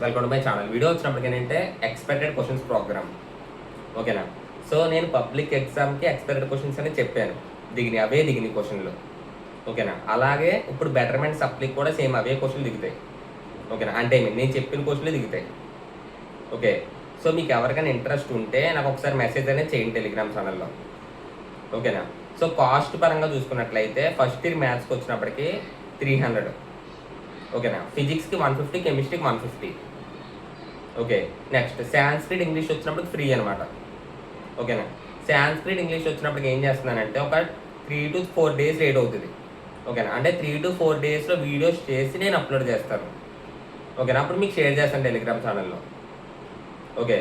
Welcome to my channel. Video వచ్చినప్పటికి ఏంటంటే expected questions programme. ఓకేనా? సో నేను పబ్లిక్ ఎగ్జామ్కి ఎక్స్పెక్టెడ్ క్వశ్చన్స్ అని చెప్పాను. అవే దిగినాయి క్వశ్చన్లు. ఓకేనా? అలాగే ఇప్పుడు బెటర్మెంట్ సప్లీకి కూడా సేమ్ అవే క్వశ్చన్లు దిగుతాయి. ఓకేనా? అంటే నేను చెప్పిన క్వశ్చన్లు దిగుతాయి. ఓకే, సో మీకు ఎవరికైనా ఇంట్రెస్ట్ ఉంటే నాకు ఒకసారి మెసేజ్ అనేది చేయండి టెలిగ్రామ్ ఛానల్లో. ఓకేనా? సో కాస్ట్ పరంగా చూసుకున్నట్లయితే ఫస్ట్ ఇయర్ మ్యాథ్స్కి వచ్చినప్పటికి 300. ఓకేనా? ఫిజిక్స్కి 150, కెమిస్ట్రీకి 150. ఓకే, నెక్స్ట్ సాంస్క్రిట్ ఇంగ్లీష్ వచ్చినప్పుడు ఫ్రీ అనమాట. ఓకేనా? సాంస్క్రిట్ ఇంగ్లీష్ వచ్చినప్పటికి ఏం చేస్తున్నానంటే ఒక 3 to 4 days లేట్ అవుతుంది. ఓకేనా? అంటే 3 to 4 daysలో వీడియోస్ చేసి నేను అప్లోడ్ చేస్తాను. ఓకేనా? అప్పుడు మీకు షేర్ చేస్తాను టెలిగ్రామ్ ఛానల్లో. ఓకే,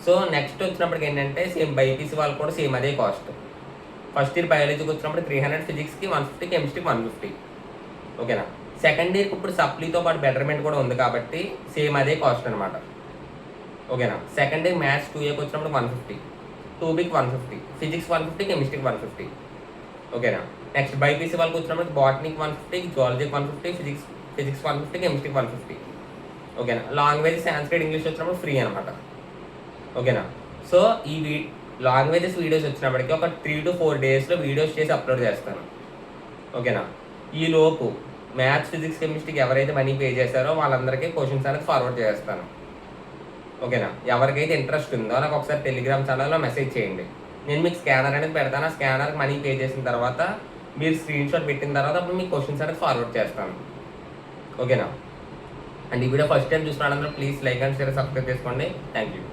సో నెక్స్ట్ వచ్చినప్పటికి ఏంటంటే సేమ్ బైపీసీ వాళ్ళు కూడా సేమ్ అదే కాస్ట్. ఫస్ట్ ఇయర్ బయాలజీకి వచ్చినప్పుడు 300, ఫిజిక్స్కి 150, కెమిస్ట్రీకి 150. ఓకేనా? సెకండ్ ఇయర్కి ఇప్పుడు సప్లీతో పాటు బెటర్మెంట్ కూడా ఉంది కాబట్టి సేమ్ అదే కాస్ట్ అనమాట. ఓకేనా? సెకండ్ ఇయర్ మ్యాథ్స్ 2Aకి వచ్చినప్పుడు 150, 2Bకి 150, ఫిజిక్స్ 150, కెమిస్ట్రీకి 150. ఓకేనా? నెక్స్ట్ బైపీసీ వాళ్ళకి వచ్చినప్పుడు బాటనీకి 150, జువాలజీకి 150, ఫిజిక్స్ 150, కెమిస్ట్రీకి 150. ఓకేనా? లాంగ్వేజ్ సాంస్క్రిట్ ఇంగ్లీష్ వచ్చినప్పుడు ఫ్రీ అనమాట. ఓకేనా? సో ఈ లాంగ్వేజెస్ వీడియోస్ వచ్చినప్పటికీ ఒక 3 to 4 daysలో వీడియోస్ చేసి అప్లోడ్ చేస్తాను. ఓకేనా? ఈ లోపు మ్యాథ్స్, ఫిజిక్స్, కెమిస్ట్రీకి ఎవరైతే మనీ పే చేశారో వాళ్ళందరికీ క్వశ్చన్స్ అనేది ఫార్వర్డ్ చేస్తాను. ఓకేనా? ఎవరికైతే ఇంట్రెస్ట్ ఉందో నాకు ఒకసారి టెలిగ్రామ్ ఛానల్లో మెసేజ్ చేయండి. నేను మీకు స్కానర్ అనేది పెడతాను. ఆ స్కానర్కి మనీ పే చేసిన తర్వాత మీరు స్క్రీన్ షాట్ పెట్టిన తర్వాత అప్పుడు మీకు క్వశ్చన్స్ అనేది ఫార్వర్డ్ చేస్తాను. ఓకేనా? అండ్ ఈ వీడియో ఫస్ట్ టైం చూసిన వాళ్ళందరూ please like and share, subscribe చేసుకోండి. Thank you.